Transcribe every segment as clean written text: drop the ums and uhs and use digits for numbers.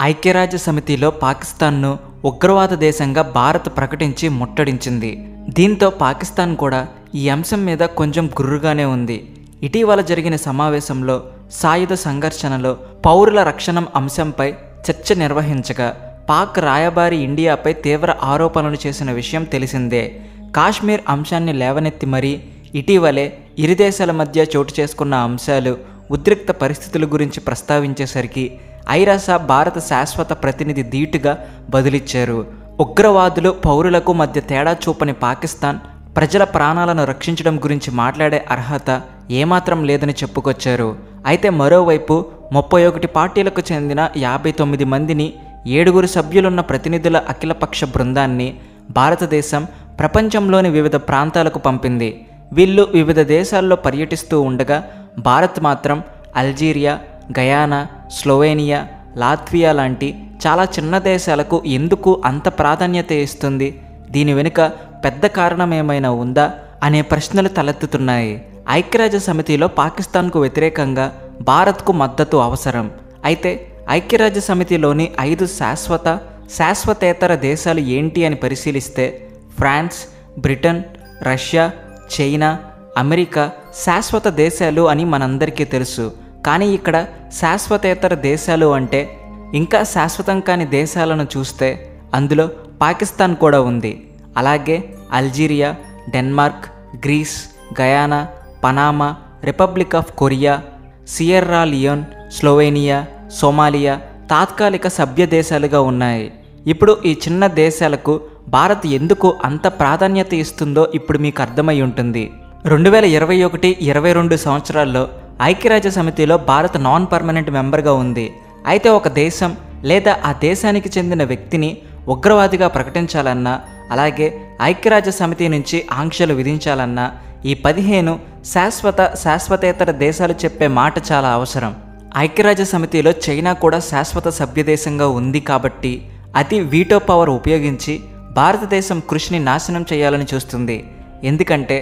ఐక్యరాజ్య సమితిలో పాకిస్తాన్ను ఉగ్రవాద దేశంగా భారత్ ప్రకటించి ముట్టడించింది. దీంతో పాకిస్తాన్ కూడా ఈ అంశం మీద కొంచెం గుర్రుగానే ఉంది. ఇటీవల జరిగిన సమావేశంలో సాయుధ సంఘర్షణలో పౌరుల రక్షణ అంశంపై చర్చ నిర్వహించగా పాక్ రాయబారి ఇండియాపై తీవ్ర ఆరోపణలు చేసిన విషయం తెలిసిందే. కాశ్మీర్ అంశాన్ని లేవనెత్తి మరీ ఇటీవలే ఇరు దేశాల మధ్య చోటు చేసుకున్న అంశాలు, ఉద్రిక్త పరిస్థితుల గురించి ప్రస్తావించేసరికి ఐరాస భారత శాశ్వత ప్రతినిధి ధీటుగా బదులిచ్చారు. ఉగ్రవాదులు, పౌరులకు మధ్య తేడా చూపని పాకిస్తాన్ ప్రజల ప్రాణాలను రక్షించడం గురించి మాట్లాడే అర్హత ఏమాత్రం లేదని చెప్పుకొచ్చారు. అయితే మరోవైపు 31 పార్టీలకు చెందిన 59 మందిని 7 సభ్యులున్న ప్రతినిధుల అఖిలపక్ష బృందాన్ని భారతదేశం ప్రపంచంలోని వివిధ ప్రాంతాలకు పంపింది. వీళ్ళు వివిధ దేశాల్లో పర్యటిస్తూ ఉండగా భారత్ మాత్రం అల్జీరియా, గయానా, స్లోవేనియా, లాత్వియా లాంటి చాలా చిన్న దేశాలకు ఎందుకు అంత ప్రాధాన్యత ఇస్తుంది? దీని వెనుక పెద్ద కారణం ఏమైనా ఉందా అనే ప్రశ్నలు తలెత్తుతున్నాయి. ఐక్యరాజ్య సమితిలో పాకిస్తాన్కు వ్యతిరేకంగా భారత్కు మద్దతు అవసరం. అయితే ఐక్యరాజ్య సమితిలోని 5 శాశ్వతేతర దేశాలు ఏంటి అని పరిశీలిస్తే France, Britain, Russia, China, America శాశ్వత దేశాలు అని మనందరికీ తెలుసు. కానీ ఇక్కడ శాశ్వతేతర దేశాలు అంటే ఇంకా శాశ్వతం కాని దేశాలను చూస్తే అందులో పాకిస్తాన్ కూడా ఉంది. అలాగే Algeria, Denmark, Greece, Guyana, Panama, republic of Korea, Sierra Leone, Slovenia, Somalia తాత్కాలిక సభ్య దేశాలుగా ఉన్నాయి. ఇప్పుడు ఈ చిన్న దేశాలకు భారత్ ఎందుకు అంత ప్రాధాన్యత ఇస్తుందో ఇప్పుడు మీకు అర్థమై ఉంటుంది. 2021-22 సంవత్సరాల్లో ఐక్యరాజ్య సమితిలో భారత్ నాన్ పర్మనెంట్ మెంబర్గా ఉంది. అయితే ఒక దేశం లేదా ఆ దేశానికి చెందిన వ్యక్తిని ఉగ్రవాదిగా ప్రకటించాలన్నా, అలాగే ఐక్యరాజ్య సమితి నుంచి ఆంక్షలు విధించాలన్నా ఈ 15 శాశ్వతేతర దేశాలు చెప్పే మాట చాలా అవసరం. ఐక్యరాజ్య సమితిలో చైనా కూడా శాశ్వత సభ్యదేశంగా ఉంది కాబట్టి అది వీటో పవర్ ఉపయోగించి భారతదేశం కృషిని నాశనం చేయాలని చూస్తుంది. ఎందుకంటే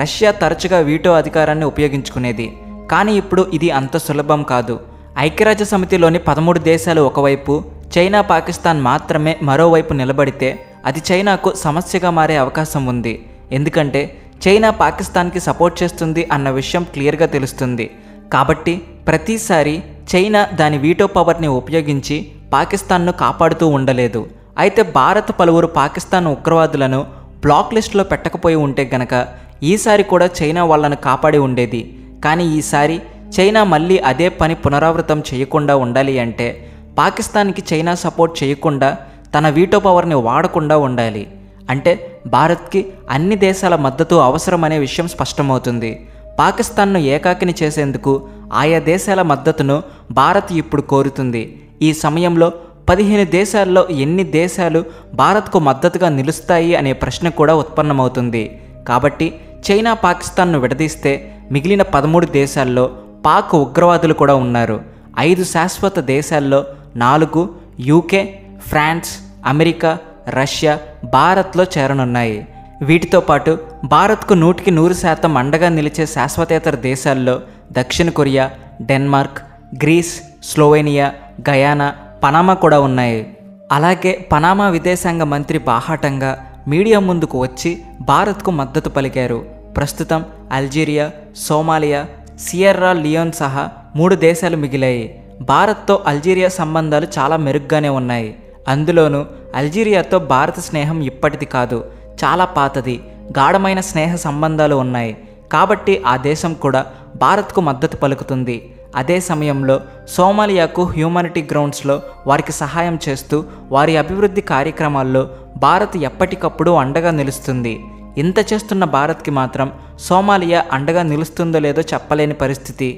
రష్యా తరచుగా వీటో అధికారాన్ని ఉపయోగించుకునేది. కానీ ఇప్పుడు ఇది అంత సులభం కాదు. ఐక్యరాజ్య సమితిలోని 13 దేశాలు ఒకవైపు, చైనా, పాకిస్తాన్ మాత్రమే మరోవైపు నిలబడితే అది చైనాకు సమస్యగా మారే అవకాశం ఉంది. ఎందుకంటే చైనా పాకిస్తాన్కి సపోర్ట్ చేస్తుంది అన్న విషయం క్లియర్గా తెలుస్తుంది. కాబట్టి ప్రతిసారి చైనా దాని వీటో పవర్ని ఉపయోగించి పాకిస్తాన్ను కాపాడుతూ ఉండలేదు. అయితే భారత్ పలువురు పాకిస్తాన్ ఉగ్రవాదులను బ్లాక్ లిస్టులో పెట్టకపోయి ఉంటే గనక ఈసారి కూడా చైనా వాళ్ళను కాపాడి ఉండేది. కానీ ఈసారి చైనా మళ్ళీ అదే పని పునరావృతం చేయకుండా ఉండాలి అంటే పాకిస్తాన్కి చైనా సపోర్ట్ చేయకుండా తన వీటో పవర్ని వాడకుండా ఉండాలి. అంటే భారత్కి అన్ని దేశాల మద్దతు అవసరమనే విషయం స్పష్టమవుతుంది. పాకిస్తాన్ను ఏకాకిని చేసేందుకు ఆయా దేశాల మద్దతును భారత్ ఇప్పుడు కోరుతుంది. ఈ సమయంలో 15 దేశాల్లో ఎన్ని దేశాలు భారత్కు మద్దతుగా నిలుస్తాయి అనే ప్రశ్న కూడా ఉత్పన్నమవుతుంది. కాబట్టి చైనా పాకిస్తాన్ను విడదీస్తే మిగిలిన 13 దేశాల్లో పాక్ ఉగ్రవాదులు కూడా ఉన్నారు. 5 శాశ్వత దేశాల్లో 4 యూకే, ఫ్రాన్స్, అమెరికా, రష్యా భారత్లో చేరనున్నాయి. వీటితో పాటు భారత్కు 100% అండగా నిలిచే శాశ్వతేతర దేశాల్లో దక్షిణ Korea, Denmark, Greece, Slovenia, Guyana, Panama కూడా ఉన్నాయి. అలాగే పనామా విదేశాంగ మంత్రి బాహాటంగా మీడియా ముందుకు వచ్చి భారత్కు మద్దతు పలికారు. ప్రస్తుతం అల్జీరియా, సోమాలియా, సియర్రా లియోన్ సహా 3 దేశాలు మిగిలాయి. భారత్తో అల్జీరియా సంబంధాలు చాలా మెరుగ్గానే ఉన్నాయి. అందులోనూ అల్జీరియాతో భారత స్నేహం ఇప్పటిది కాదు, చాలా పాతది, గాఢమైన స్నేహ సంబంధాలు ఉన్నాయి. కాబట్టి ఆ దేశం కూడా భారత్కు మద్దతు పలుకుతుంది. అదే సమయంలో సోమాలియాకు హ్యూమానిటీ గ్రౌండ్స్లో వారికి సహాయం చేస్తూ వారి అభివృద్ధి కార్యక్రమాల్లో భారత్ ఎప్పటికప్పుడు అండగా నిలుస్తుంది. ఇంత చేస్తున్న భారత్కి మాత్రం సోమాలియా అండగా నిలుస్తుందో లేదో చెప్పలేని పరిస్థితి.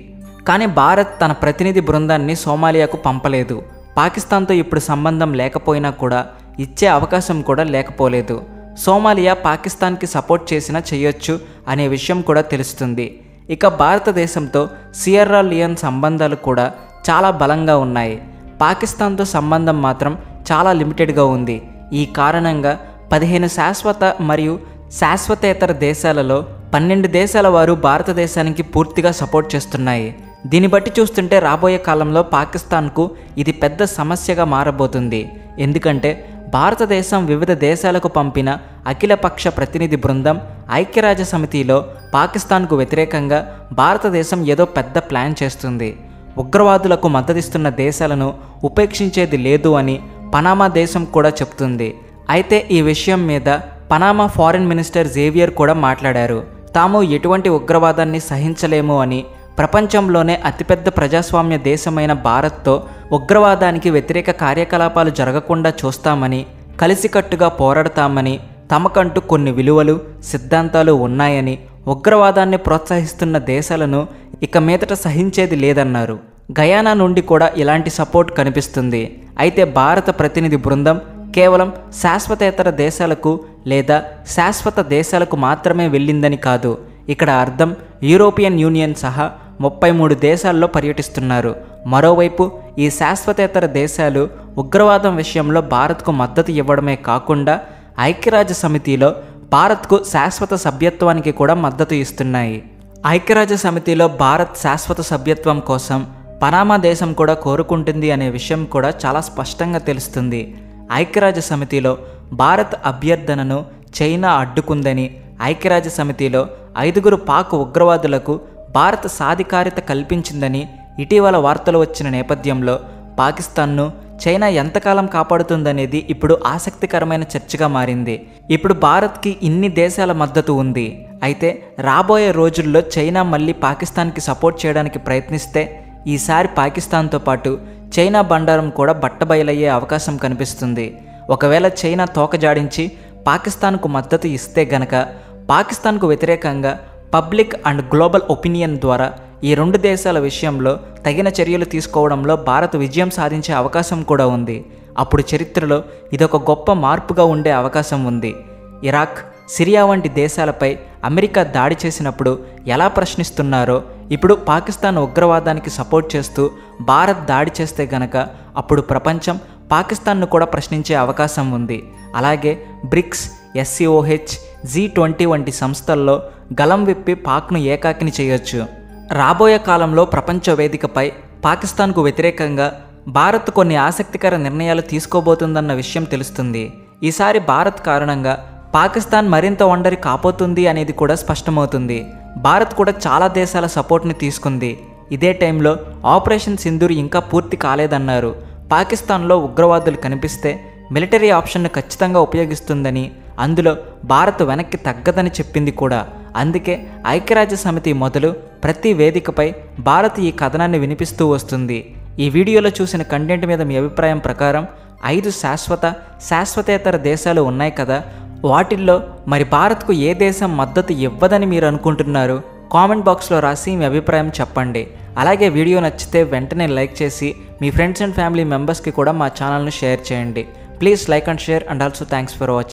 కానీ భారత్ తన ప్రతినిధి బృందాన్ని సోమాలియాకు పంపలేదు. పాకిస్తాన్తో ఇప్పుడు సంబంధం లేకపోయినా కూడా ఇచ్చే అవకాశం కూడా లేకపోలేదు. సోమాలియా పాకిస్తాన్కి సపోర్ట్ చేసినా చేయొచ్చు అనే విషయం కూడా తెలుస్తుంది. ఇక భారతదేశంతో సియర్రా లియోన్ సంబంధాలు కూడా చాలా బలంగా ఉన్నాయి. పాకిస్తాన్తో సంబంధం మాత్రం చాలా లిమిటెడ్గా ఉంది. ఈ కారణంగా 15 శాశ్వత మరియు శాశ్వతేతర దేశాలలో 12 దేశాల వారు భారతదేశానికి పూర్తిగా సపోర్ట్ చేస్తున్నాయి. దీన్ని బట్టి చూస్తుంటే రాబోయే కాలంలో పాకిస్తాన్కు ఇది పెద్ద సమస్యగా మారబోతుంది. ఎందుకంటే భారతదేశం వివిధ దేశాలకు పంపిన అఖిలపక్ష ప్రతినిధి బృందం ఐక్యరాజ్య సమితిలో పాకిస్తాన్కు వ్యతిరేకంగా భారతదేశం ఏదో పెద్ద ప్లాన్ చేస్తుంది, ఉగ్రవాదులకు మద్దతిస్తున్న దేశాలను ఉపేక్షించేది లేదు అని పనామా దేశం కూడా చెప్తుంది. అయితే ఈ విషయం మీద పనామా ఫారిన్ మినిస్టర్ జేవియర్ కూడా మాట్లాడారు. తాము ఎటువంటి ఉగ్రవాదాన్ని సహించలేము అని, ప్రపంచంలోనే అతిపెద్ద ప్రజాస్వామ్య దేశమైన భారత్తో ఉగ్రవాదానికి వ్యతిరేక కార్యకలాపాలు జరగకుండా చూస్తామని, కలిసికట్టుగా పోరాడతామని, తమకంటూ కొన్ని విలువలు సిద్ధాంతాలు ఉన్నాయని, ఉగ్రవాదాన్ని ప్రోత్సహిస్తున్న దేశాలను ఇక మీదట సహించేది లేదన్నారు. గయానా నుండి కూడా ఇలాంటి సపోర్ట్ కనిపిస్తుంది. అయితే భారత ప్రతినిధి బృందం కేవలం శాశ్వతేతర దేశాలకు లేదా శాశ్వత దేశాలకు మాత్రమే వెళ్ళిందని కాదు. ఇక్కడ అర్థం యూరోపియన్ యూనియన్ సహా 33 దేశాల్లో పర్యటిస్తున్నారు. మరోవైపు ఈ శాశ్వతేతర దేశాలు ఉగ్రవాదం విషయంలో భారత్కు మద్దతు ఇవ్వడమే కాకుండా ఐక్యరాజ్య సమితిలో భారత్కు శాశ్వత సభ్యత్వానికి కూడా మద్దతు ఇస్తున్నాయి. ఐక్యరాజ్య సమితిలో భారత్ శాశ్వత సభ్యత్వం కోసం పనామా దేశం కూడా కోరుకుంటుంది అనే విషయం కూడా చాలా స్పష్టంగా తెలుస్తుంది. ఐక్యరాజ్య సమితిలో భారత్ అభ్యర్థనను చైనా అడ్డుకుందని, ఐక్యరాజ్య సమితిలో 5 పాక్ ఉగ్రవాదులకు భారత్ సాధికారిత కల్పించిందని ఇటీవల వార్తలు వచ్చిన నేపథ్యంలో పాకిస్తాన్ను చైనా ఎంతకాలం కాపాడుతుందనేది ఇప్పుడు ఆసక్తికరమైన చర్చగా మారింది. ఇప్పుడు భారత్కి ఇన్ని దేశాల మద్దతు ఉంది. అయితే రాబోయే రోజుల్లో చైనా మళ్ళీ పాకిస్తాన్కి సపోర్ట్ చేయడానికి ప్రయత్నిస్తే ఈసారి పాకిస్తాన్తో పాటు చైనా బండారం కూడా బట్టబయలయ్యే అవకాశం కనిపిస్తుంది. ఒకవేళ చైనా తోకజాడించి పాకిస్తాన్కు మద్దతు ఇస్తే గనక పాకిస్తాన్కు వ్యతిరేకంగా పబ్లిక్ అండ్ గ్లోబల్ ఒపీనియన్ ద్వారా ఈ 2 దేశాల విషయంలో తగిన చర్యలు తీసుకోవడంలో భారత్ విజయం సాధించే అవకాశం కూడా ఉంది. అప్పుడు చరిత్రలో ఇదొక గొప్ప మార్పుగా ఉండే అవకాశం ఉంది. ఇరాక్, సిరియా వంటి దేశాలపై అమెరికా దాడి చేసినప్పుడు ఎలా ప్రశ్నిస్తున్నారో ఇప్పుడు పాకిస్తాన్ ఉగ్రవాదానికి సపోర్ట్ చేస్తూ భారత్ దాడి చేస్తే గనక అప్పుడు ప్రపంచం పాకిస్తాన్ను కూడా ప్రశ్నించే అవకాశం ఉంది. అలాగే బ్రిక్స్, SCOH, G20 వంటి సంస్థల్లో గలం విప్పి పాక్ను ఏకాకిని చేయొచ్చు. రాబోయే కాలంలో ప్రపంచ వేదికపై పాకిస్తాన్కు వ్యతిరేకంగా భారత్ కొన్ని ఆసక్తికర నిర్ణయాలు తీసుకోబోతుందన్న విషయం తెలుస్తుంది. ఈసారి భారత్ కారణంగా పాకిస్తాన్ మరింత ఒంటరి కాపోతుంది అనేది కూడా స్పష్టమవుతుంది. భారత్ కూడా చాలా దేశాల సపోర్ట్ని తీసుకుంది. ఇదే టైంలో ఆపరేషన్ సింధూర్ ఇంకా పూర్తి కాలేదన్నారు. పాకిస్తాన్లో ఉగ్రవాదులు కనిపిస్తే మిలిటరీ ఆప్షన్ను ఖచ్చితంగా ఉపయోగిస్తుందని, అందులో భారత్ వెనక్కి తగ్గదని చెప్పింది కూడా. అందుకే ఐక్యరాజ్య సమితి మొదలు ప్రతి వేదికపై భారత్ ఈ కథనాన్ని వినిపిస్తూ వస్తుంది. ఈ వీడియోలో చూసిన కంటెంట్ మీద మీ అభిప్రాయం ప్రకారం 5 శాశ్వతేతర దేశాలు ఉన్నాయి కదా, వాటిల్లో మరి భారత్కు ఏ దేశం మద్దతు ఇవ్వదని మీరు అనుకుంటున్నారు? కామెంట్ బాక్స్లో రాసి మీ అభిప్రాయం చెప్పండి. అలాగే వీడియో నచ్చితే వెంటనే లైక్ చేసి మీ ఫ్రెండ్స్ అండ్ ఫ్యామిలీ మెంబర్స్కి కూడా మా ఛానల్ను షేర్ చేయండి. Please like and share and also thanks for watching.